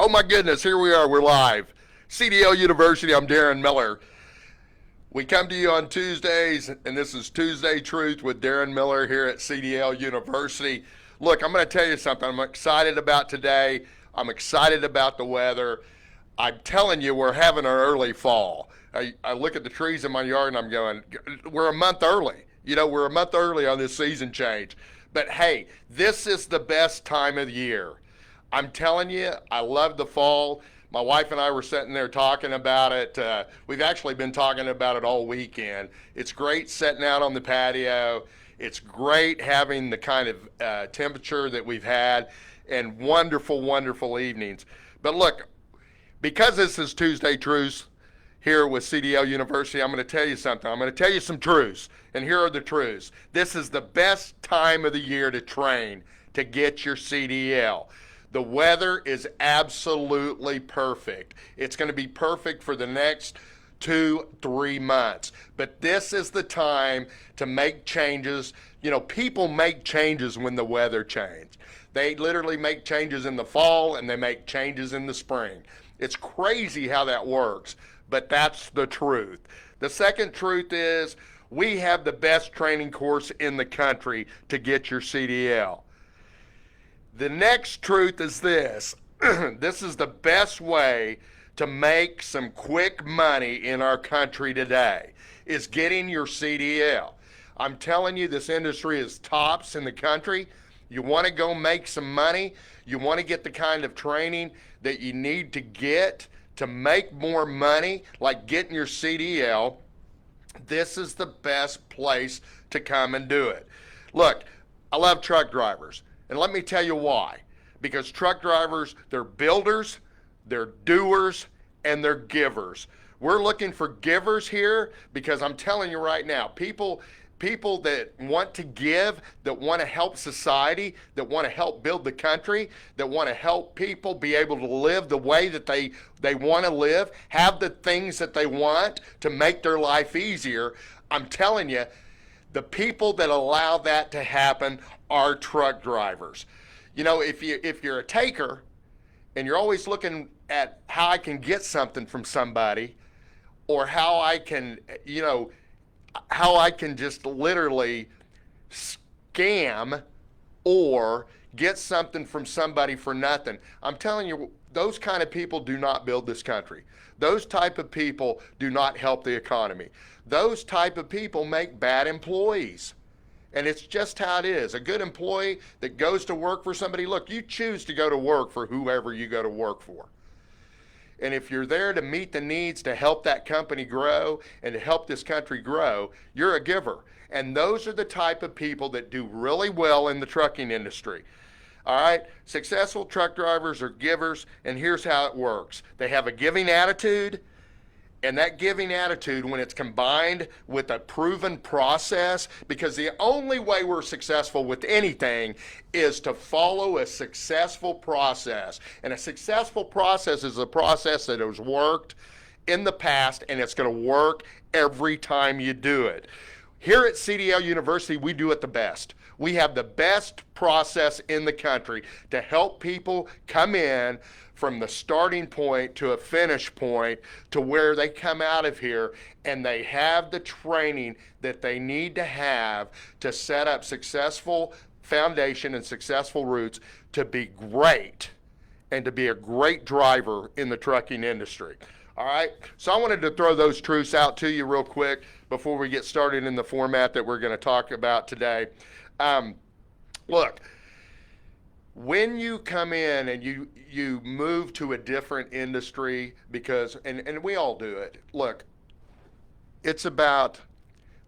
Oh my goodness, here we are, we're live. CDL University, I'm Darin Miller. We come to you on Tuesdays, and this is Tuesday Truth with Darin Miller here at CDL University. Look, I'm going to tell you something I'm excited about today. I'm excited about the weather. I'm telling you, we're having an early fall. I look at the trees in my yard and I'm going, we're a month early. We're a month early on this season change. But hey, this is the best time of the year. I'm telling you, I love the fall. My wife and I were sitting there talking about it. We've actually been talking about it all weekend. It's great sitting out on the patio. It's great having the kind of temperature that we've had and wonderful, wonderful evenings. But look, because this is Tuesday Truths here with CDL University, I'm going to tell you something. I'm going to tell you some truths, and here are the truths. This is the best time of the year to train to get your CDL. The weather is absolutely perfect. It's going to be perfect for the next 2-3 months. But this is the time to make changes. People make changes when the weather changes. They literally make changes in the fall and they make changes in the spring. It's crazy how that works, but that's the truth. The second truth is we have the best training course in the country to get your CDL. The next truth is this. This is the best way to make some quick money in our country today, is getting your CDL. I'm telling you, this industry is tops in the country. You want to go make some money. You want to get the kind of training that you need to get to make more money, like getting your CDL. This is the best place to come and do it. Look, I love truck drivers. And let me tell you why. Because truck drivers, they're builders, they're doers, and they're givers. We're looking for givers here because I'm telling you right now, people that want to give, that want to help society, that want to help build the country, that want to help people be able to live the way that they want to live, have the things that they want to make their life easier. I'm telling you, the people that allow that to happen are truck drivers. If you're a taker and you're always looking at how I can get something from somebody, or how I can just literally scam or get something from somebody for nothing. I'm telling you, those kind of people do not build this country. Those type of people do not help the economy. Those type of people make bad employees. And it's just how it is. A good employee that goes to work for somebody, look, you choose to go to work for whoever you go to work for. And if you're there to meet the needs to help that company grow and to help this country grow, you're a giver. And those are the type of people that do really well in the trucking industry. All right? Successful truck drivers are givers, and here's how it works. They have a giving attitude, and that giving attitude, when it's combined with a proven process, because the only way we're successful with anything is to follow a successful process. And a successful process is a process that has worked in the past, and it's going to work every time you do it. Here at CDL University, we do it the best. We have the best process in the country to help people come in from the starting point to a finish point to where they come out of here and they have the training that they need to have to set up successful foundation and successful routes to be great and to be a great driver in the trucking industry. All right, so I wanted to throw those truths out to you real quick before we get started in the format that we're going to talk about today. Look, when you come in and you move to a different industry, because, and we all do it, look, it's about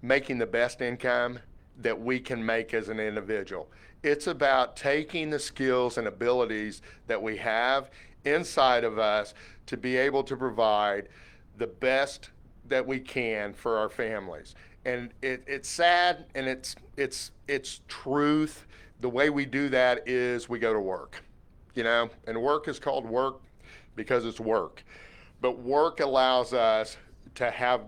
making the best income that we can make as an individual. It's about taking the skills and abilities that we have inside of us to be able to provide the best that we can for our families. And it's sad, and it's truth. The way we do that is we go to work, and work is called work because it's work. But work allows us to have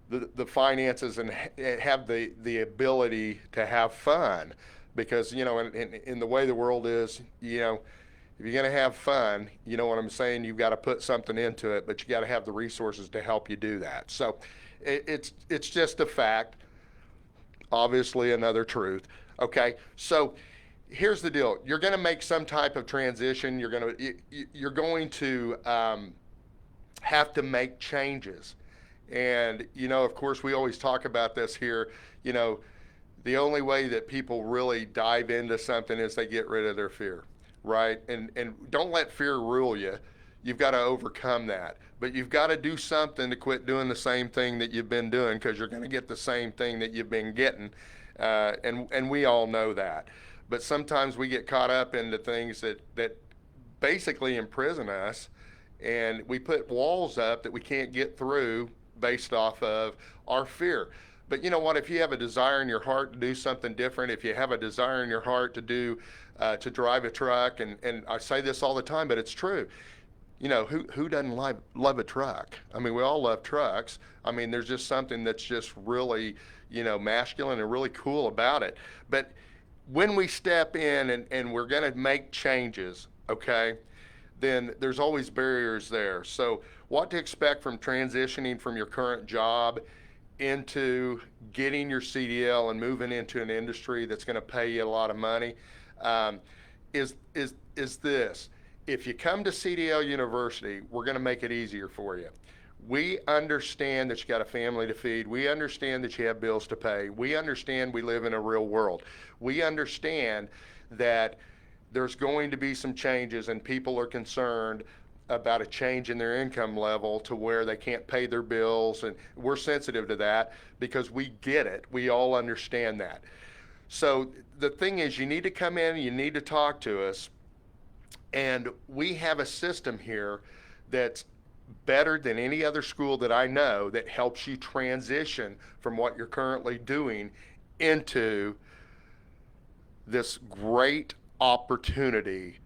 the finances and have the ability to have fun, because in the way the world is, If you're going to have fun, you know what I'm saying? You've got to put something into it, but you got to have the resources to help you do that. So it's just a fact. Obviously, another truth. Okay, so here's the deal: you're going to make some type of transition. You're going to have to make changes, and of course, we always talk about this here. You know, the only way that people really dive into something is they get rid of their fear, right? And don't let fear rule you. You've got to overcome that. But you've got to do something to quit doing the same thing that you've been doing, because you're going to get the same thing that you've been getting. And we all know that. But sometimes we get caught up into things that basically imprison us, and we put walls up that we can't get through based off of our fear. But you know what? If you have a desire in your heart to do something different, if you have a desire in your heart to drive a truck, and I say this all the time, but it's true. Who doesn't love a truck? I mean, we all love trucks. I mean, there's just something that's just really, masculine and really cool about it. But when we step in and we're going to make changes, okay, then there's always barriers there. So what to expect from transitioning from your current job into getting your CDL and moving into an industry that's going to pay you a lot of money, is this. If you come to CDL University, we're going to make it easier for you. We understand that you got a family to feed. We understand that you have bills to pay. We understand we live in a real world. We understand that there's going to be some changes, and people are concerned about a change in their income level to where they can't pay their bills, and we're sensitive to that because we get it. We all understand that. So the thing is, you need to come in, you need to talk to us, and we have a system here that's better than any other school that I know that helps you transition from what you're currently doing into this great opportunity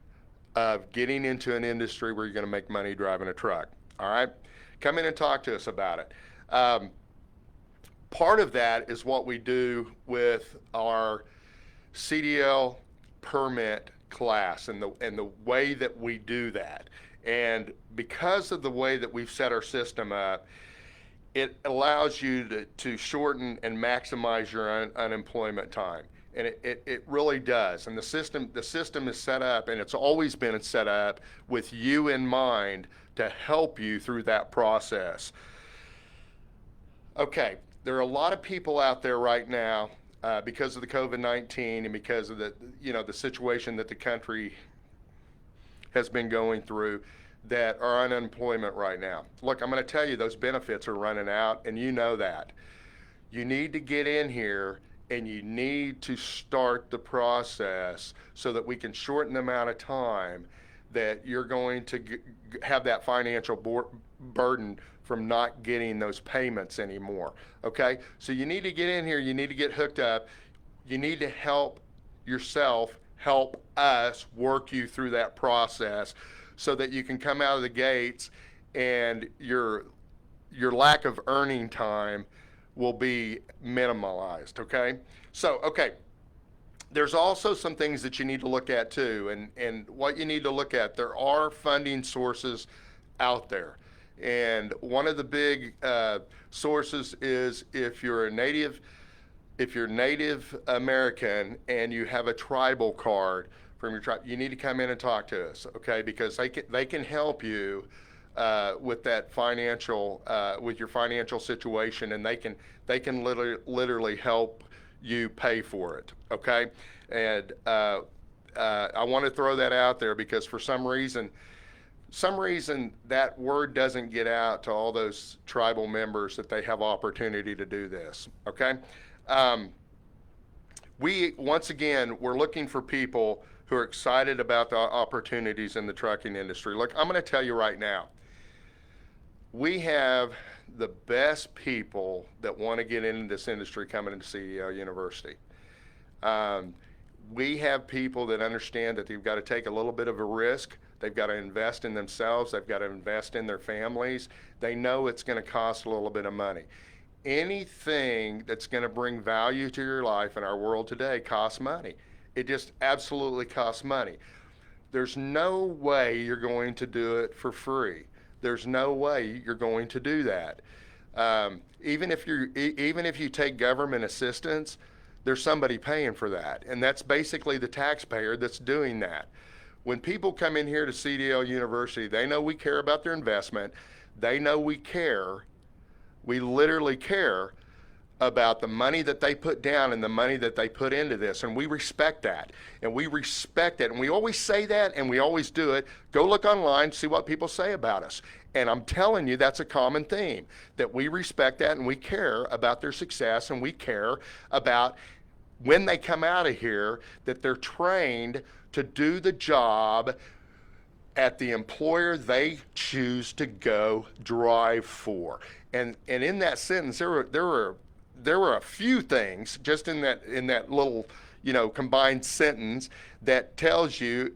of getting into an industry where you're going to make money driving a truck. All right? Come in and talk to us about it. Part of that is what we do with our CDL permit class and the way that we do that. And because of the way that we've set our system up, it allows you to shorten and maximize your unemployment time. And it really does. And the system is set up, and it's always been set up with you in mind to help you through that process. Okay, there are a lot of people out there right now, because of the COVID-19 and because of the situation that the country has been going through, that are on unemployment right now. Look, I'm going to tell you, those benefits are running out, and you know that. You need to get in here, and you need to start the process so that we can shorten the amount of time that you're going to have that financial burden from not getting those payments anymore. Okay? So you need to get in here, you need to get hooked up, you need to help yourself, help us work you through that process so that you can come out of the gates and your lack of earning time will be minimalized, okay? So, okay, there's also some things that you need to look at too, and what you need to look at, there are funding sources out there. And one of the big sources is if you're Native American and you have a tribal card from your tribe, you need to come in and talk to us, okay? Because they can help you with that financial, with your financial situation, and they can literally help you pay for it, okay? And I want to throw that out there because for some reason that word doesn't get out to all those tribal members that they have opportunity to do this, okay? Once again, we're looking for people who are excited about the opportunities in the trucking industry. Look, I'm going to tell you right now, we have the best people that want to get into this industry coming into CDL University. We have people that understand that they've got to take a little bit of a risk. They've got to invest in themselves. They've got to invest in their families. They know it's going to cost a little bit of money. Anything that's going to bring value to your life in our world today costs money. It just absolutely costs money. There's no way you're going to do it for free. There's no way you're going to do that. Even if you take government assistance, there's somebody paying for that, and that's basically the taxpayer that's doing that. When people come in here to CDL University, they know we care about their investment. They know we care. We literally care about the money that they put down and the money that they put into this, and we respect that. And we respect it, and we always say that, and we always do it. Go look online, see what people say about us. And I'm telling you, that's a common theme, that we respect that and we care about their success, and we care about when they come out of here that they're trained to do the job at the employer they choose to go drive for. And in that sentence, there were a few things just in that little, combined sentence that tells you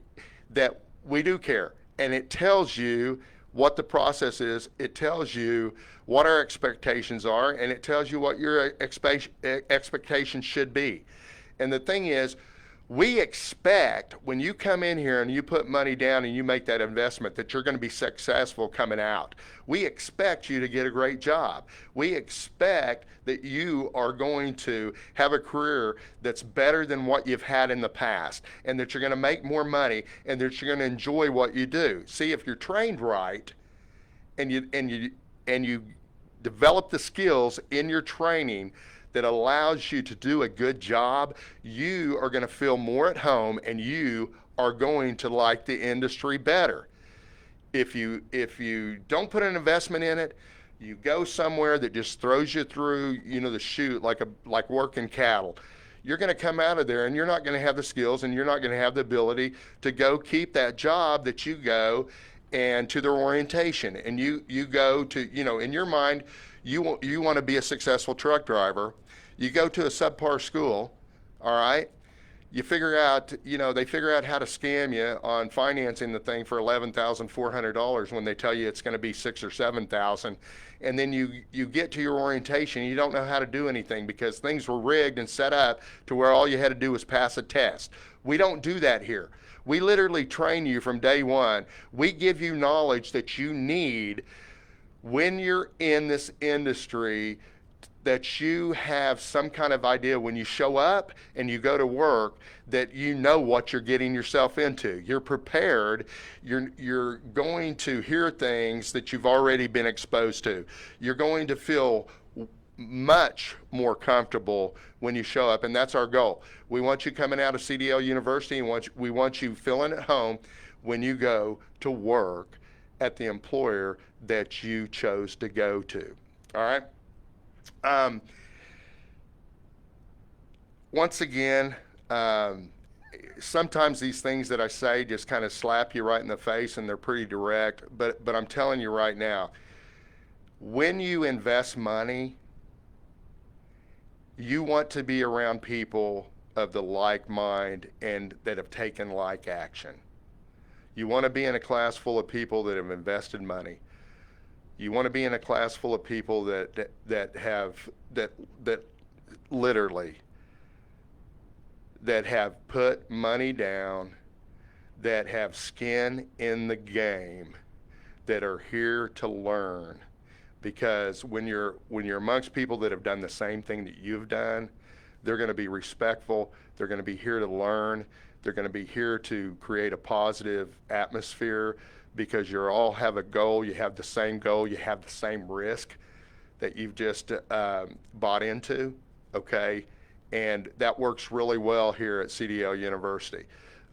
that we do care, and it tells you what the process is. It tells you what our expectations are, and it tells you what your expectations should be. And the thing is, we expect when you come in here and you put money down and you make that investment that you're going to be successful coming out. We expect you to get a great job. We expect that you are going to have a career that's better than what you've had in the past, and that you're going to make more money, and that you're going to enjoy what you do. See, if you're trained right and you develop the skills in your training that allows you to do a good job, you are going to feel more at home, and you are going to like the industry better. If you don't put an investment in it, you go somewhere that just throws you through, the chute like working cattle. You're going to come out of there and you're not going to have the skills, and you're not going to have the ability to go keep that job that you go and to their orientation. And you go to, in your mind, you want to be a successful truck driver. You go to a subpar school, all right? You figure out, they figure out how to scam you on financing the thing for $11,400 when they tell you it's going to be $6,000 or $7,000. And then you get to your orientation, and you don't know how to do anything because things were rigged and set up to where all you had to do was pass a test. We don't do that here. We literally train you from day one. We give you knowledge that you need when you're in this industry, that you have some kind of idea when you show up and you go to work, that you know what you're getting yourself into. You're prepared. You're going to hear things that you've already been exposed to. You're going to feel much more comfortable when you show up, and that's our goal. We want you coming out of CDL University, and we want you feeling at home when you go to work at the employer that you chose to go to. All right? Once again, sometimes these things that I say just kind of slap you right in the face, and they're pretty direct, but I'm telling you right now, when you invest money, you want to be around people of the like mind and that have taken like action. You want to be in a class full of people that have invested money. You want to be in a class full of people that have put money down, that have skin in the game, that are here to learn. Because when you're amongst people that have done the same thing that you've done, they're going to be respectful. They're going to be here to learn. They're going to be here to create a positive atmosphere, because you all have a goal. You have the same goal. You have the same risk that you've just bought into, okay? And that works really well here at CDL University.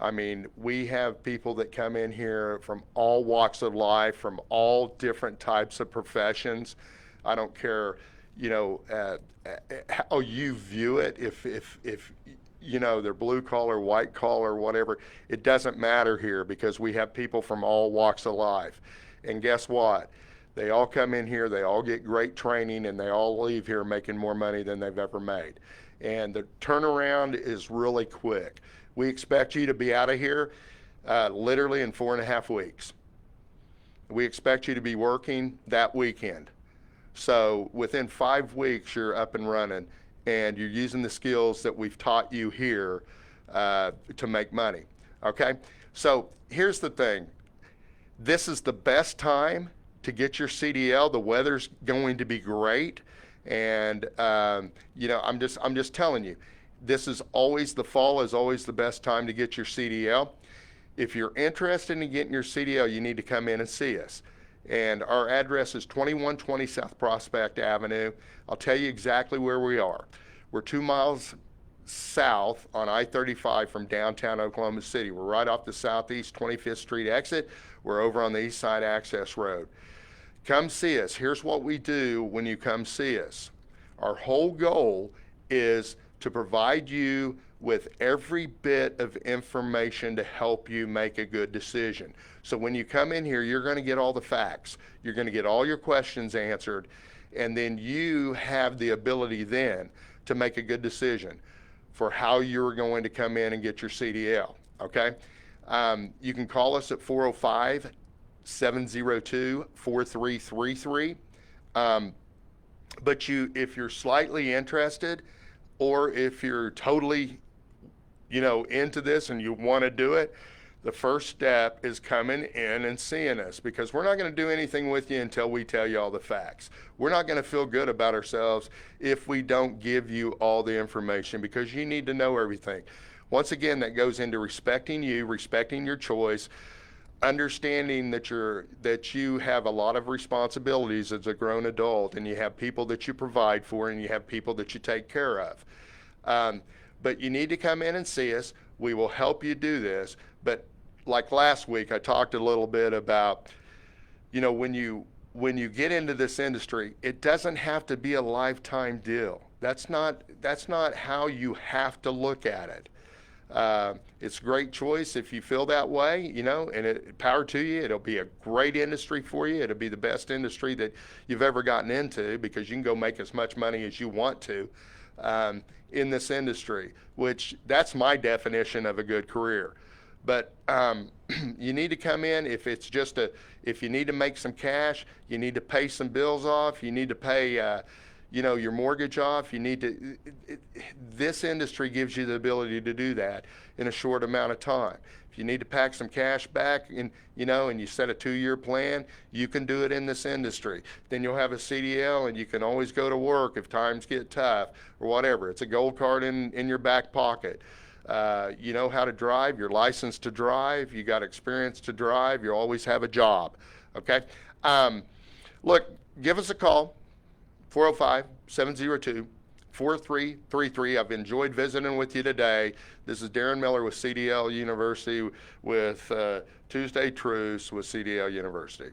I mean, we have people that come in here from all walks of life, from all different types of professions. I don't care, how you view it, if they're blue collar, white collar, whatever. It doesn't matter here, because we have people from all walks of life. And guess what? They all come in here, they all get great training, and they all leave here making more money than they've ever made. And the turnaround is really quick. We expect you to be out of here literally in 4.5 weeks. We expect you to be working that weekend. So within 5 weeks, you're up and running, and you're using the skills that we've taught you here to make money, okay? So here's the thing. This is the best time to get your CDL. The weather's going to be great. And, I'm just telling you, the fall is always the best time to get your CDL. If you're interested in getting your CDL, you need to come in and see us. And our address is 2120 South Prospect Avenue. I'll tell you exactly where we are. We're 2 miles south on I-35 from downtown Oklahoma City. We're right off the southeast 25th Street exit. We're over on the East Side Access Road. Come see us. Here's what we do when you come see us. Our whole goal is to provide you with every bit of information to help you make a good decision. So when you come in here, you're going to get all the facts. You're going to get all your questions answered, and then you have the ability then to make a good decision for how you're going to come in and get your CDL, okay? You can call us at 405-702-4333. But if you're slightly interested, or if you're totally, into this and you want to do it, the first step is coming in and seeing us, because we're not going to do anything with you until we tell you all the facts. We're not going to feel good about ourselves if we don't give you all the information, because you need to know everything. Once again, that goes into respecting you, respecting your choice, understanding that you have a lot of responsibilities as a grown adult, and you have people that you provide for, and you have people that you take care of. But you need to come in and see us. We will help you do this. But like last week, I talked a little bit about, when you get into this industry, it doesn't have to be a lifetime deal. That's not how you have to look at it. It's a great choice if you feel that way, and power to you. It'll be a great industry for you. It'll be the best industry that you've ever gotten into, because you can go make as much money as you want to in this industry, which that's my definition of a good career. But you need to come in if you need to make some cash, you need to pay some bills off, you need to pay your mortgage off. This industry gives you the ability to do that in a short amount of time. If you need to pack some cash back and you set a 2-year plan, you can do it in this industry. Then you'll have a CDL, and you can always go to work if times get tough or whatever. It's a gold card in your back pocket. You know how to drive, you're licensed to drive, you got experience to drive, you always have a job, okay? Look, give us a call. 405-702-4333. I've enjoyed visiting with you today. This is Darin Miller with CDL University with Tuesday Truths with CDL University.